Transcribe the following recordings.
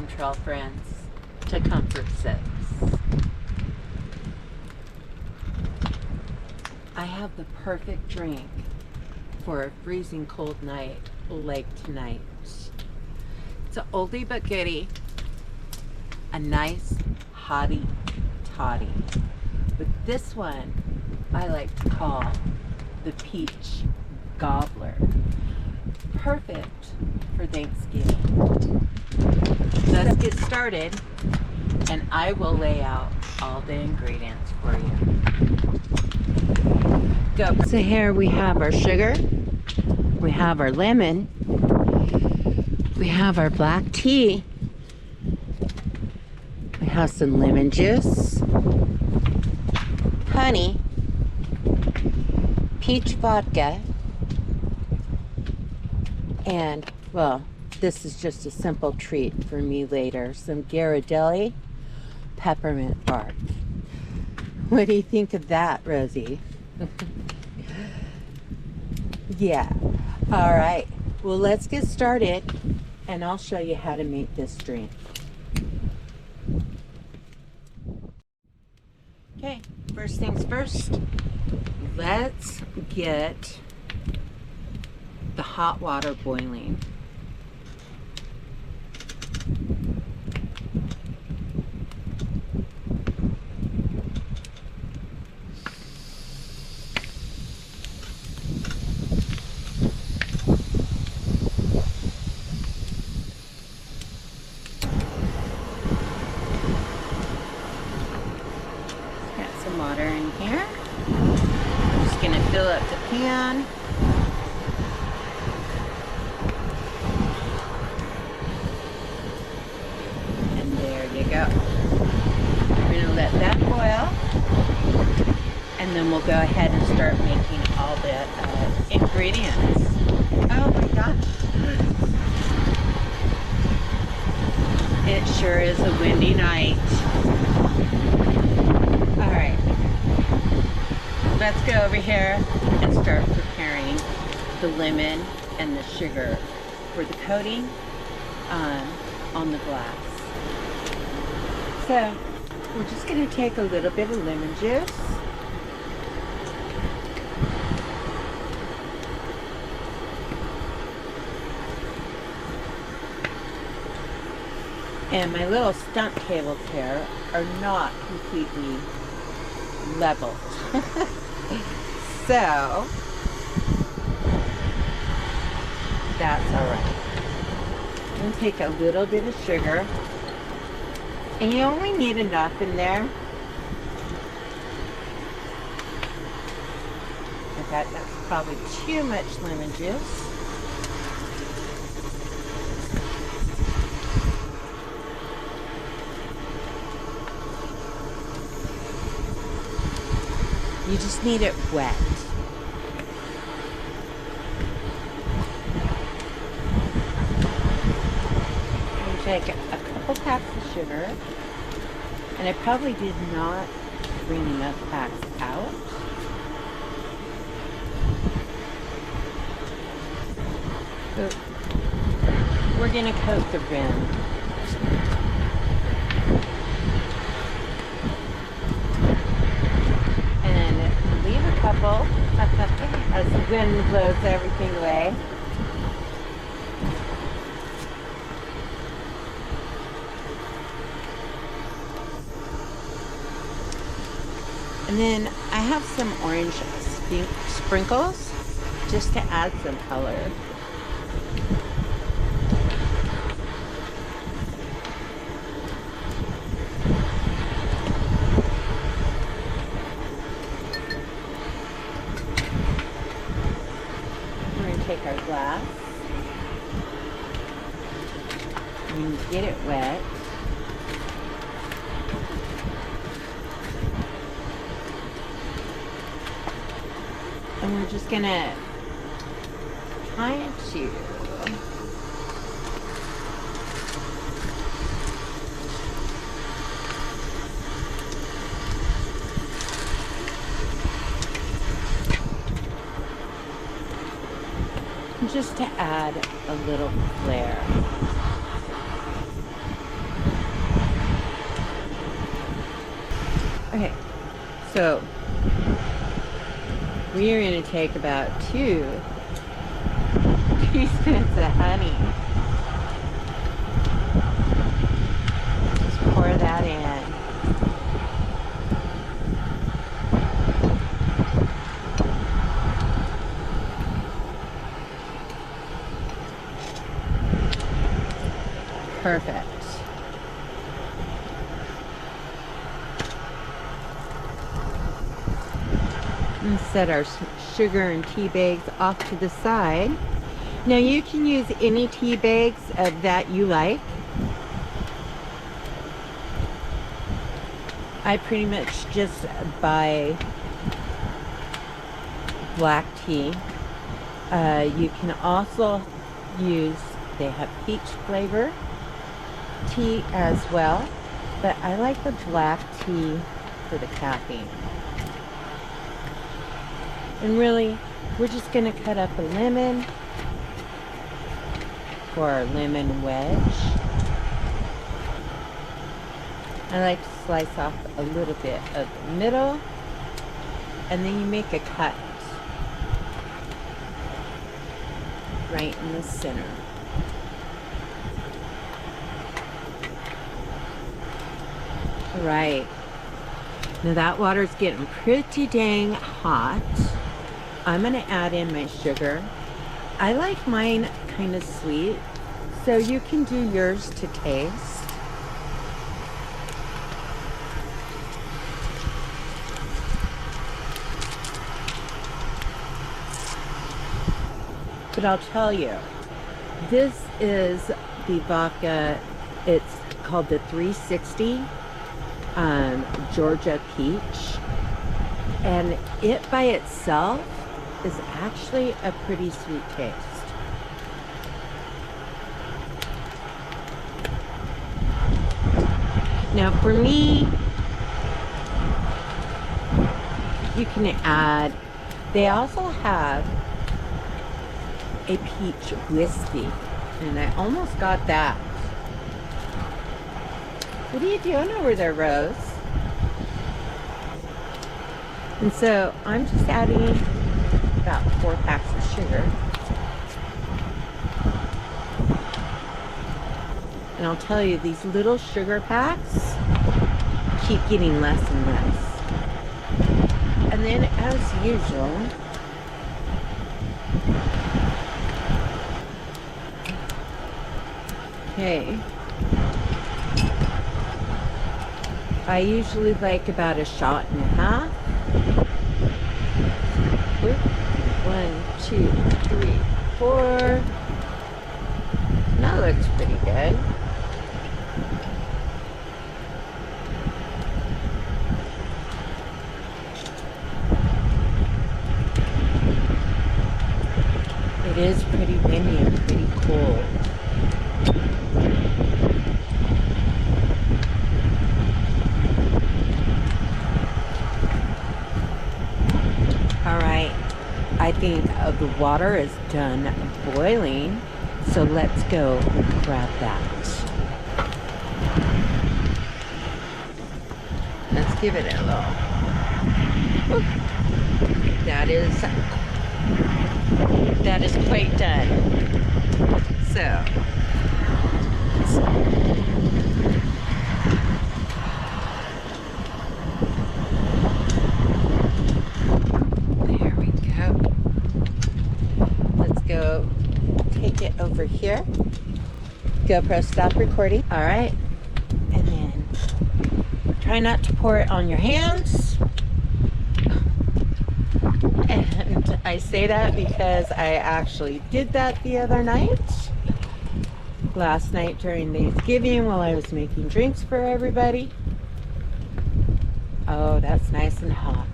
Welcome, trail friends, to Comfort Sips. I have the perfect drink for a freezing cold night like tonight. It's an oldie but goodie, a nice hottie toddy. But this one I like to call the Peach Gobbler. Perfect for Thanksgiving. Let's get started and I will lay out all the ingredients for you. Go. So here we have our sugar, we have our lemon, we have our black tea, we have some lemon juice, honey, peach vodka, and, well, this is just a simple treat for me later, some Ghirardelli peppermint bark. What do you think of that, Rosie? Yeah. All right. Well, let's get started, and I'll show you how to make this drink. Okay, first things first, let's get the hot water boiling. Got some water in here. I'm just gonna fill up the pan. Go. We're going to let that boil, and then we'll go ahead and start making all the ingredients. Oh my gosh. It sure is a windy night. Alright. Let's go over here and start preparing the lemon and the sugar for the coating on the glass. So, we're just going to take a little bit of lemon juice. And my little stunt tables here are not completely leveled. So, that's alright. I'm going to take a little bit of sugar. And you only need enough in there. In fact, that's probably too much lemon juice. You just need it wet. You take a couple packs of sugar. And I probably did not bring enough packs out. So we're going to coat the rim. And leave a couple as the wind blows everything away. And then I have some orange sprinkles just to add some color. We're going to take our glass and get it wet. And we're just gonna try to just to add a little flair. Okay, so we are going to take about 2 teaspoons of honey. Just pour that in. Perfect. And set our sugar and tea bags off to the side. Now you can use any tea bags that you like. I pretty much just buy black tea. You can also use, they have peach flavor tea as well, but I like the black tea for the caffeine. And really, we're just going to cut up a lemon for our lemon wedge. I like to slice off a little bit of the middle, and then you make a cut right in the center. All right. Now that water's getting pretty dang hot. I'm going to add in my sugar. I like mine kind of sweet, so you can do yours to taste. But I'll tell you, this is the vodka. It's called the 360 Georgia Peach, and it by itself is actually a pretty sweet taste. Now for me, you can add, they also have a peach whiskey, and I almost got that. What are you doing over there, Rose? And so I'm just adding about 4 packs of sugar. And I'll tell you, these little sugar packs keep getting less and less. And then, as usual, okay, I usually like about a shot and a half. Whoop. 1, 2, 3, 4. That looks pretty good. It is pretty windy and pretty cold. I think the water is done boiling, so let's go grab that. Let's give it a little. Whoop. That is quite done. So over here. GoPro, stop recording. All right. And then try not to pour it on your hands. And I say that because I actually did that the other night. Last night during Thanksgiving while I was making drinks for everybody. Oh, that's nice and hot.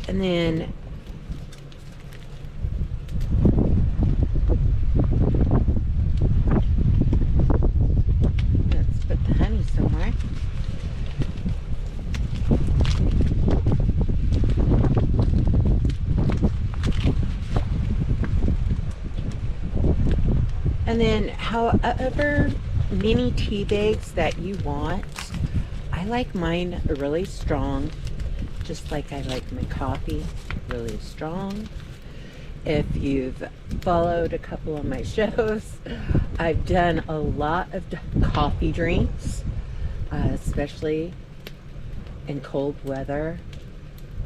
And then let's put the honey somewhere. And then however many tea bags that you want, I like mine really strong, just like I like my coffee really strong. If you've followed a couple of my shows, I've done a lot of coffee drinks, especially in cold weather.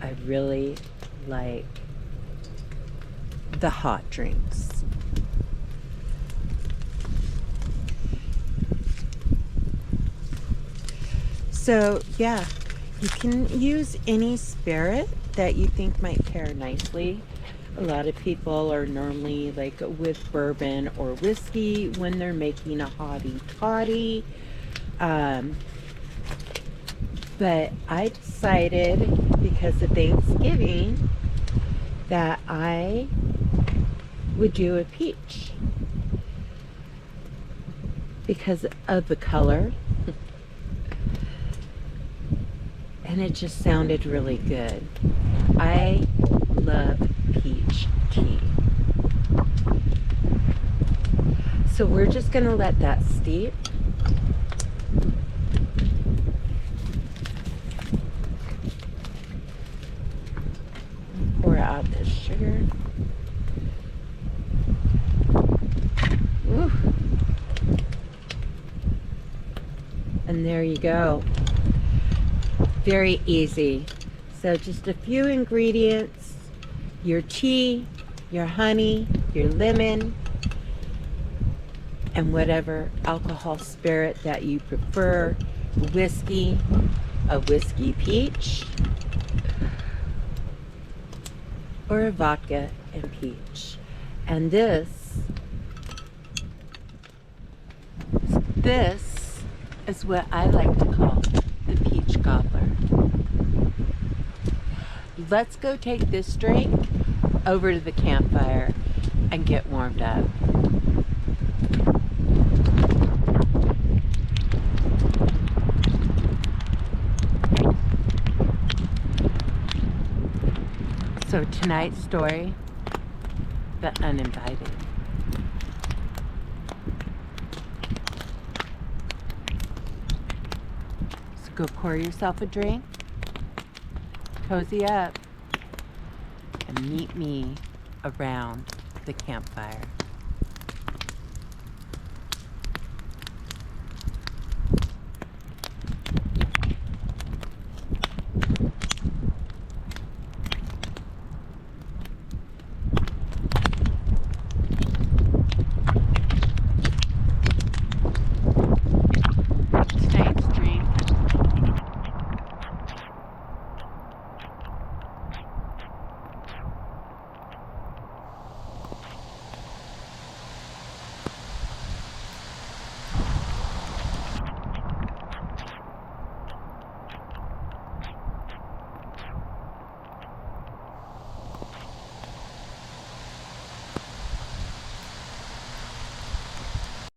I really like the hot drinks. So yeah, you can use any spirit that you think might pair nicely. A lot of people are normally like with bourbon or whiskey when they're making a hottie toddy. But I decided, because of Thanksgiving, that I would do a peach because of the color. And it just sounded really good. I love peach tea. So we're just gonna let that steep. Pour out the sugar. Ooh. And there you go. Very easy. So just a few ingredients, your tea, your honey, your lemon, and whatever alcohol spirit that you prefer. Whiskey, a whiskey peach, or a vodka and peach. And this is what I like to call the Peach Gobbler. Let's go take this drink over to the campfire and get warmed up. So tonight's story, The Uninvited. So go pour yourself a drink, cozy up, and meet me around the campfire.